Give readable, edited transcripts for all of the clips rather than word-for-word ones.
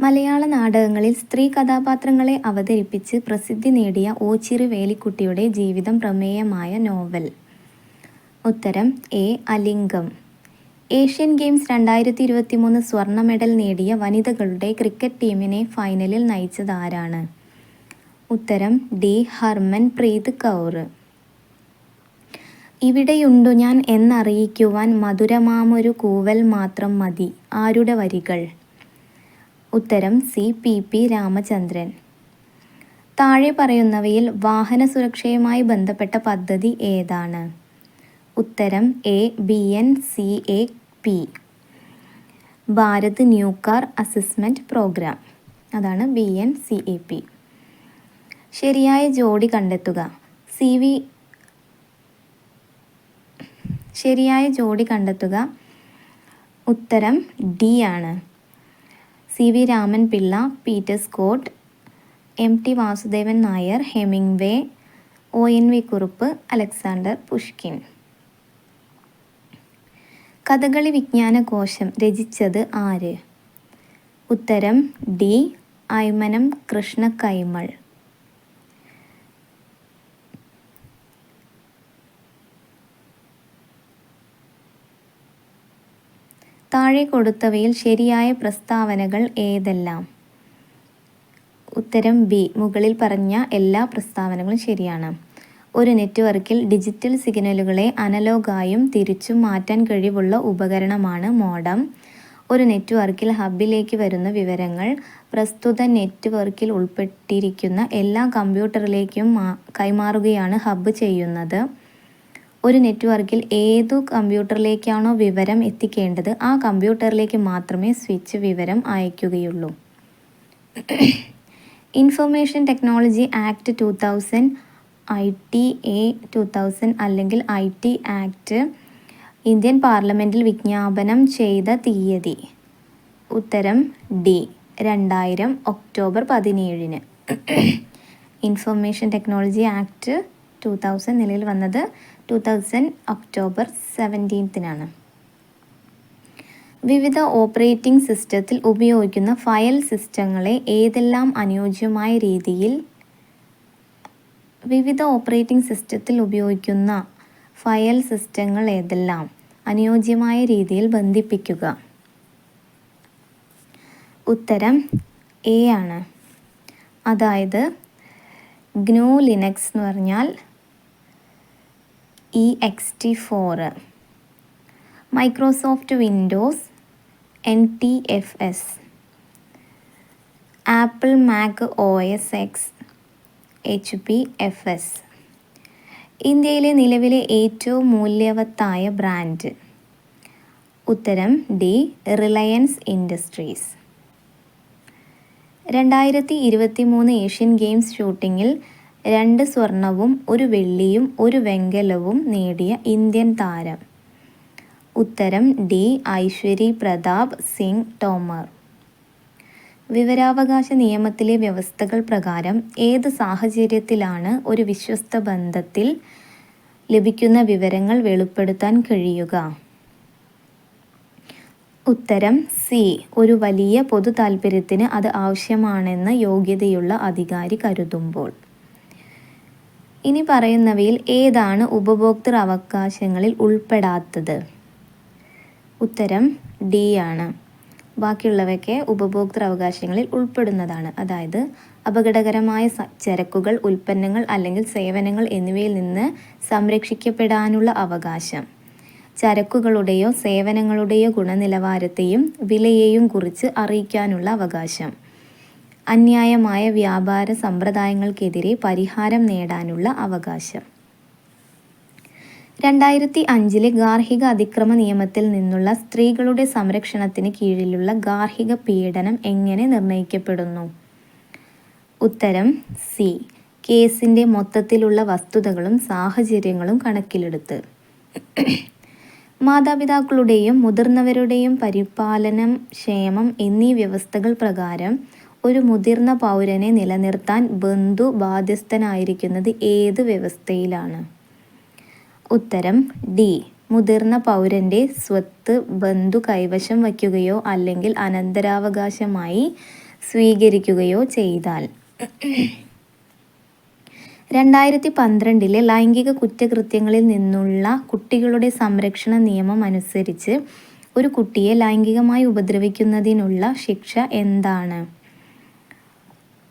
മലയാള നാടകങ്ങളിൽ സ്ത്രീ കഥാപാത്രങ്ങളെ അവതരിപ്പിച്ച് പ്രസിദ്ധി നേടിയ ഓച്ചിറ വേലിക്കുട്ടിയുടെ ജീവിതം പ്രമേയമായ നോവൽ. ഉത്തരം എ. അലിംഗം. ഏഷ്യൻ ഗെയിംസ് 2023 സ്വർണ്ണ മെഡൽ നേടിയ വനിതകളുടെ ക്രിക്കറ്റ് ടീമിനെ ഫൈനലിൽ നയിച്ചതാരാണ്? ഉത്തരം ഡി. ഹർമൻപ്രീത് കൗർ. ഇവിടെയുണ്ടു ഞാൻ എന്നറിയിക്കുവാൻ മധുരമാമൊരു കൂവൽ മാത്രം മതി. ആരുടെ വരികൾ? ഉത്തരം സി. പി രാമചന്ദ്രൻ. താഴെ പറയുന്നവയിൽ വാഹന സുരക്ഷയുമായി ബന്ധപ്പെട്ട പദ്ധതി ഏതാണ്? ഉത്തരം A. BNCAP Bharat new car assessment programme. അതാണ് BNCAP. ശരിയായ ജോഡി കണ്ടെത്തുക. ശരിയായ ജോഡി കണ്ടെത്തുക. ഉത്തരം ഡി ആണ്. CV Raman Pillai, Peter Scott, MT Vasudevan Nair, Hemingway, ONV Kurup, Alexander Pushkin. Kathakali വിജ്ഞാനകോശം രചിച്ചത് ആര്? ഉത്തരം ഡി. അയ്മനം കൃഷ്ണ കൈമൾ. താഴെ കൊടുത്തവയിൽ ശരിയായ പ്രസ്താവനകൾ ഏതെല്ലാം? ഉത്തരം ബി. മുകളിൽ പറഞ്ഞ എല്ലാ പ്രസ്താവനകളും ശരിയാണ്. ഒരു നെറ്റ്വർക്കിൽ ഡിജിറ്റൽ സിഗ്നലുകളെ അനലോഗായും തിരിച്ചും മാറ്റാൻ കഴിവുള്ള ഉപകരണമാണ് മോഡം. ഒരു നെറ്റ്വർക്കിൽ ഹബ്ബിലേക്ക് വരുന്ന വിവരങ്ങൾ പ്രസ്തുത നെറ്റ്വർക്കിൽ ഉൾപ്പെട്ടിരിക്കുന്ന എല്ലാ കമ്പ്യൂട്ടറിലേക്കും കൈമാറുകയാണ് ഹബ്ബ് ചെയ്യുന്നത്. ഒരു നെറ്റ്വർക്കിൽ ഏതു കമ്പ്യൂട്ടറിലേക്കാണോ വിവരം എത്തിക്കേണ്ടത് ആ കമ്പ്യൂട്ടറിലേക്ക് മാത്രമേ സ്വിച്ച് വിവരം അയക്കുകയുള്ളൂ. ഇൻഫർമേഷൻ ടെക്നോളജി ആക്ട് 2000, ITA 2000 അല്ലെങ്കിൽ IT ആക്ട് ഇന്ത്യൻ പാർലമെൻറ്റിൽ വിജ്ഞാപനം ചെയ്ത തീയതി? ഉത്തരം D. 2000 October 17. Information technology act 2000 നിലയിൽ വന്നത് 2000 ഒക്ടോബർ 17. വിവിധ ഓപ്പറേറ്റിംഗ് സിസ്റ്റത്തിൽ ഉപയോഗിക്കുന്ന ഫയൽ സിസ്റ്റങ്ങളെ ഏതെല്ലാം അനുയോജ്യമായ രീതിയിൽ വിവിധ ഓപ്പറേറ്റിംഗ് സിസ്റ്റത്തിൽ ഉപയോഗിക്കുന്ന ഫയൽ സിസ്റ്റങ്ങൾ ഏതെല്ലാം അനുയോജ്യമായ രീതിയിൽ ബന്ധിപ്പിക്കുക? ഉത്തരം എ ആണ്. അതായത് GNU ലിനക്സ് എന്ന് പറഞ്ഞാൽ EXT4, Microsoft Windows NTFS, apple Mac OS X HP FS. ഇന്ത്യയിലെ നിലവിലെ ഏറ്റവും മൂല്യവത്തായ ബ്രാൻഡ്? ഉത്തരം D. Reliance Industries. 2023 Asian Games ഷൂട്ടിങ്ങിൽ 2 സ്വർണവും 1 വെള്ളിയും 1 വെങ്കലവും നേടിയ ഇന്ത്യൻ താരം? ഉത്തരം ഡി. ഐശ്വരി പ്രതാപ് സിംഗ് തോമർ. വിവരാവകാശ നിയമത്തിലെ വ്യവസ്ഥകൾ പ്രകാരം ഏത് സാഹചര്യത്തിലാണ് ഒരു വിശ്വസ്ത ബന്ധത്തിൽ ലഭിക്കുന്ന വിവരങ്ങൾ വെളിപ്പെടുത്താൻ കഴിയുക? ഉത്തരം സി. ഒരു വലിയ പൊതു താൽപ്പര്യത്തിന് അത് ആവശ്യമാണെന്ന് യോഗ്യതയുള്ള അധികാരി കരുതുമ്പോൾ. ഇനി പറയുന്നവയിൽ ഏതാണ് ഉപഭോക്തൃ അവകാശങ്ങളിൽ ഉൾപ്പെടാത്തത്? ഉത്തരം ഡി ആണ്. ബാക്കിയുള്ളവയൊക്കെ ഉപഭോക്തൃ അവകാശങ്ങളിൽ ഉൾപ്പെടുന്നതാണ്. അതായത് അപകടകരമായ ചരക്കുകൾ, ഉൽപ്പന്നങ്ങൾ അല്ലെങ്കിൽ സേവനങ്ങൾ എന്നിവയിൽ നിന്ന് സംരക്ഷിക്കപ്പെടാനുള്ള അവകാശം, ചരക്കുകളുടെയോ സേവനങ്ങളുടെയോ ഗുണനിലവാരത്തെയും വിലയെയും കുറിച്ച് അറിയിക്കാനുള്ള അവകാശം, അന്യായമായ വ്യാപാര സമ്പ്രദായങ്ങൾക്കെതിരെ പരിഹാരം നേടാനുള്ള അവകാശം. 2005 ഗാർഹിക അതിക്രമ നിയമത്തിൽ നിന്നുള്ള സ്ത്രീകളുടെ സംരക്ഷണത്തിന് കീഴിലുള്ള ഗാർഹിക പീഡനം എങ്ങനെ നിർണ്ണയിക്കപ്പെടുന്നു? ഉത്തരം സി. കേസിൻ്റെ മൊത്തത്തിലുള്ള വസ്തുതകളും സാഹചര്യങ്ങളും കണക്കിലെടുത്ത്. മാതാപിതാക്കളുടെയും മുതിർന്നവരുടെയും പരിപാലനം, ക്ഷേമം എന്നീ വ്യവസ്ഥകൾ പ്രകാരം ഒരു മുതിർന്ന പൗരനെ നിലനിർത്താൻ ബന്ധു ബാധ്യസ്ഥനായിരിക്കുന്നത് ഏത് വ്യവസ്ഥയിലാണ്? ഉത്തരം ഡി. മുതിർന്ന പൗരൻ്റെ സ്വത്ത് ബന്ധു കൈവശം വയ്ക്കുകയോ അല്ലെങ്കിൽ അനന്തരാവകാശമായി സ്വീകരിക്കുകയോ ചെയ്താൽ. 2012 ലൈംഗിക കുറ്റകൃത്യങ്ങളിൽ നിന്നുള്ള കുട്ടികളുടെ സംരക്ഷണ നിയമം അനുസരിച്ച് ഒരു കുട്ടിയെ ലൈംഗികമായി ഉപദ്രവിക്കുന്നതിനുള്ള ശിക്ഷ എന്താണ്?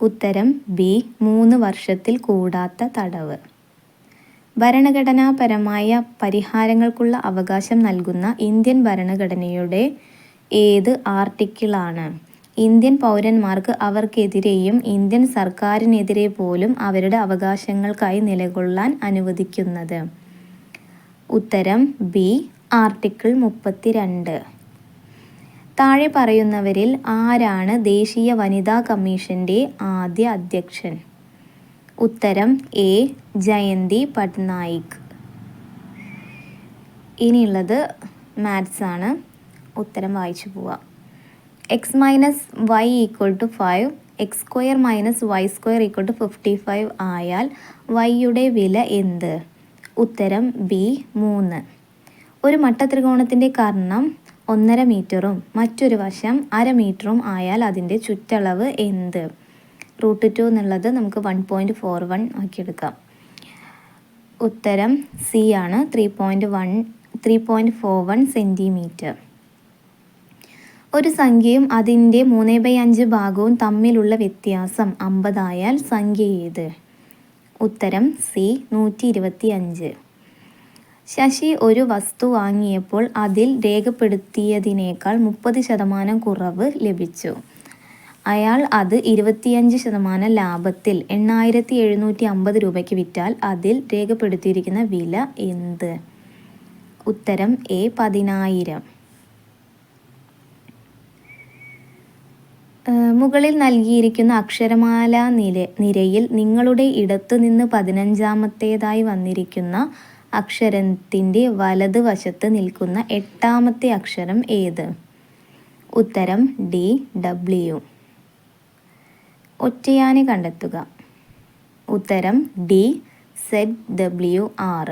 ഉത്തരം ബി. 3 വർഷത്തിൽ കൂടാത്ത തടവ്. ഭരണഘടനാപരമായ പരിഹാരങ്ങൾക്കുള്ള അവകാശം നൽകുന്ന ഇന്ത്യൻ ഭരണഘടനയുടെ ഏത് ആർട്ടിക്കിളാണ് ഇന്ത്യൻ പൗരന്മാർക്ക് അവർക്കെതിരെയും ഇന്ത്യൻ സർക്കാരിനെതിരെ പോലും അവരുടെ അവകാശങ്ങൾക്കായി നിലകൊള്ളാൻ അനുവദിക്കുന്നത്? ഉത്തരം ബി. ആർട്ടിക്കിൾ 32. താഴെ പറയുന്നവരിൽ ആരാണ് ദേശീയ വനിതാ കമ്മീഷന്റെ ആദ്യ അധ്യക്ഷൻ? ഉത്തരം എ. ജയന്തി പട്നായിക്. ഇനിയുള്ളത് മാത്സ് ആണ്. ഉത്തരം വായിച്ചു പോവാം. x minus y equal to 5, x² minus y² equal to 55 ആയാൽ വൈയുടെ വില എന്ത്? ഉത്തരം ബി. 3. ഒരു മട്ടത്രികോണത്തിൻ്റെ കർണം 1.5 മീറ്ററും മറ്റൊരു വശം 1/2 മീറ്ററും ആയാൽ അതിൻ്റെ ചുറ്റളവ് എന്ത്? √2 എന്നുള്ളത് നമുക്ക് 1.41 ആക്കിയെടുക്കാം. ഉത്തരം സി ആണ്, 3.41 സെൻറ്റിമീറ്റർ. ഒരു സംഖ്യയും അതിൻ്റെ 3/5 ഭാഗവും തമ്മിലുള്ള വ്യത്യാസം 50 ആയാൽ സംഖ്യ ഏത്? ഉത്തരം സി. 125. ശശി ഒരു വസ്തു വാങ്ങിയപ്പോൾ അതിൽ രേഖപ്പെടുത്തിയതിനേക്കാൾ 30% കുറവ് ലഭിച്ചു. അയാൾ അത് 25% ലാഭത്തിൽ 8,750 രൂപയ്ക്ക് വിറ്റാൽ അതിൽ രേഖപ്പെടുത്തിയിരിക്കുന്ന വില എന്ത്? ഉത്തരം എ. 10,000. മുകളിൽ നൽകിയിരിക്കുന്ന അക്ഷരമാല നിരയിൽ നിങ്ങളുടെ ഇടത്തുനിന്ന് 15ാമത്തേതായി വന്നിരിക്കുന്ന അക്ഷരത്തിൻ്റെ വലത് വശത്ത് നിൽക്കുന്ന 8ാമത്തെ അക്ഷരം ഏത്? ഉത്തരം ഡി. ഡബ്ല്യു. ഒറ്റയാനെ കണ്ടെത്തുക. ഉത്തരം ഡി. ZWR.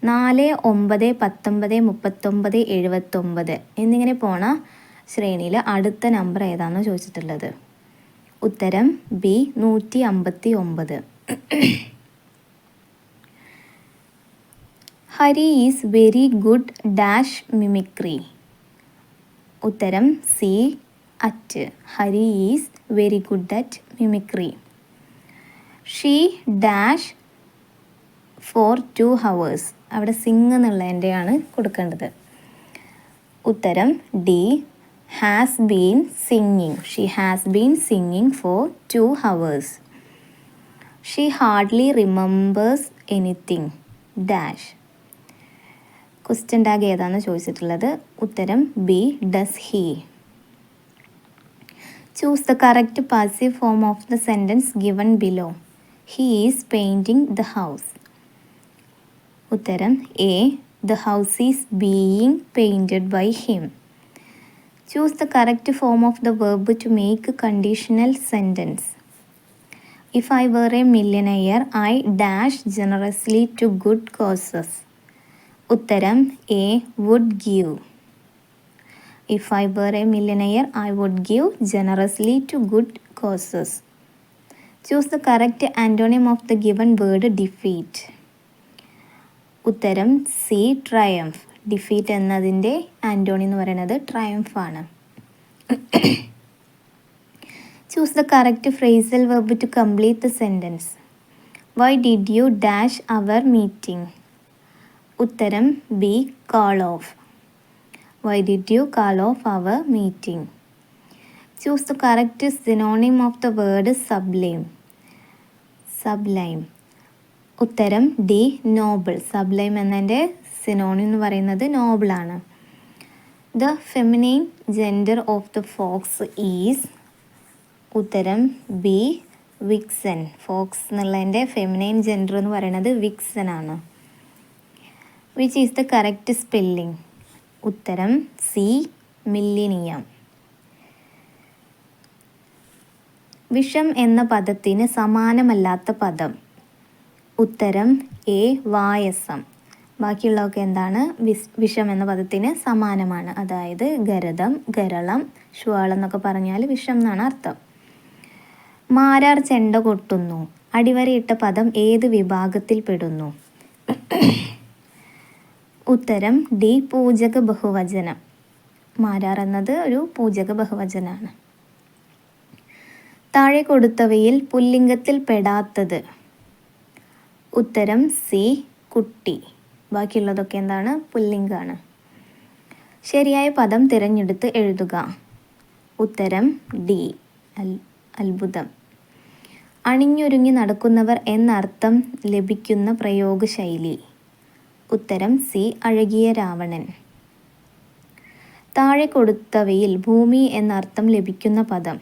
4, 9, 19, 39, 79 എന്നിങ്ങനെ പോണ ശ്രേണിയിൽ അടുത്ത നമ്പർ ഏതാണെന്ന് ചോദിച്ചിട്ടുള്ളത്? ഉത്തരം B. 159. Hari is very good dash mimicry. ഉത്തരം C. At. Hari is very good at mimicry. She dash for 2 hours. അവിടെ സിംഗ് എന്നുള്ളതിൻ്റെയാണ് കൊടുക്കേണ്ടത്. ഉത്തരം D. Has been singing. She has been singing for 2 hours. She hardly remembers anything dash. Question tag ഏതാണെന്ന് ചോദിച്ചിട്ടുള്ളത്? ഉത്തരം B. Does he. Choose the correct passive form of the sentence given below. He is painting the house. ഉത്തരം A. The house is being painted by him. Choose the correct form of the verb to make a conditional sentence. If I were a millionaire, I dash generously to good causes. Uttaram A. would give. If I were a millionaire, I would give generously to good causes. Choose the correct antonym of the given word defeat. ഉത്തരം C. Triumph. Defeat എന്നതിൻ്റെ antonym എന്ന് പറയുന്നത് triumph ആണ്. Choose the correct phrasal verb to complete the sentence. Why did you dash our meeting? ഉത്തരം B. Call off. Why did you call off our meeting? Choose the correct synonym of the word sublime. Sublime. ഉത്തരം D. Noble. Sublime എന്നതിൻ്റെ synonym എന്ന് പറയുന്നത് നോബിളാണ്. The feminine gender of the fox is. ഉത്തരം B. Vixen. Fox എന്നുള്ളതിൻ്റെ feminine gender എന്ന് പറയുന്നത് വിക്സൻ ആണ്. Which is the correct spelling? ഉത്തരം സി. മില്ലിനിയം. വിഷം എന്ന പദത്തിന് സമാനമല്ലാത്ത പദം? ഉത്തരം എ. വായസം. ബാക്കിയുള്ളതൊക്കെ എന്താണ്? വിഷം എന്ന പദത്തിന് സമാനമാണ്. അതായത് ഗരദം, ഗരളം, ശ്വാളം എന്നൊക്കെ പറഞ്ഞാൽ വിഷം എന്നാണ് അർത്ഥം. മാരാർ ചെണ്ട കൊട്ടുന്നു. അടിവരയിട്ട പദം ഏത് വിഭാഗത്തിൽ പെടുന്നു? ഉത്തരം ഡി, പൂജക ബഹുവചനം. മാരാർ എന്നത് ഒരു പൂജക ബഹുവചനാണ്. താഴെ കൊടുത്തവയിൽ പുല്ലിംഗത്തിൽ പെടാത്തത്? ഉത്തരം സി, കുട്ടി. ബാക്കിയുള്ളതൊക്കെ എന്താണ്? പുല്ലിംഗാണ്. ശരിയായ പദം തിരഞ്ഞെടുത്ത് എഴുതുക. ഉത്തരം ഡി, അത്ഭുതം. അണിഞ്ഞൊരുങ്ങി നടക്കുന്നവർ എന്നർത്ഥം ലഭിക്കുന്ന പ്രയോഗശൈലി? ഉത്തരം സി, അഴകിയ രാവണൻ. താഴെ കൊടുത്തവയിൽ ഭൂമി എന്നർത്ഥം ലഭിക്കുന്ന പദം?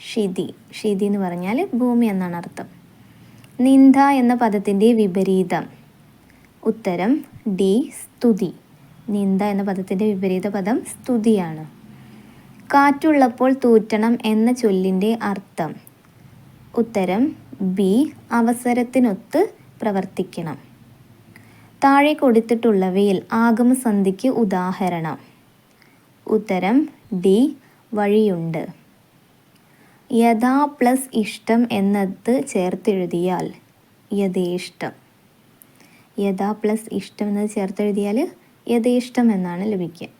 ക്ഷിതി. ക്ഷിതി എന്ന് പറഞ്ഞാൽ ഭൂമി എന്നാണ് അർത്ഥം. നിന്ദ എന്ന പദത്തിൻ്റെ വിപരീതം? ഉത്തരം ഡി, സ്തുതി. നിന്ദ എന്ന പദത്തിൻ്റെ വിപരീത പദം സ്തുതിയാണ്. കാറ്റുള്ളപ്പോൾ തൂറ്റണം എന്ന ചൊല്ലിൻ്റെ അർത്ഥം? ഉത്തരം ബി, അവസരത്തിനൊത്ത് പ്രവർത്തിക്കണം. താഴെ കൊടുത്തിട്ടുള്ളവയിൽ ആഗമസന്ധിക്ക് ഉദാഹരണം? ഉത്തരം ഡി, വഴിയുണ്ട്. യഥാ പ്ലസ് ഇഷ്ടം എന്നത് ചേർത്തെഴുതിയാൽ? യഥേഷ്ടം. യഥാ പ്ലസ് ഇഷ്ടം എന്നത് ചേർത്തെഴുതിയാൽ യഥേഷ്ടം എന്നാണ് ലഭിക്കുക.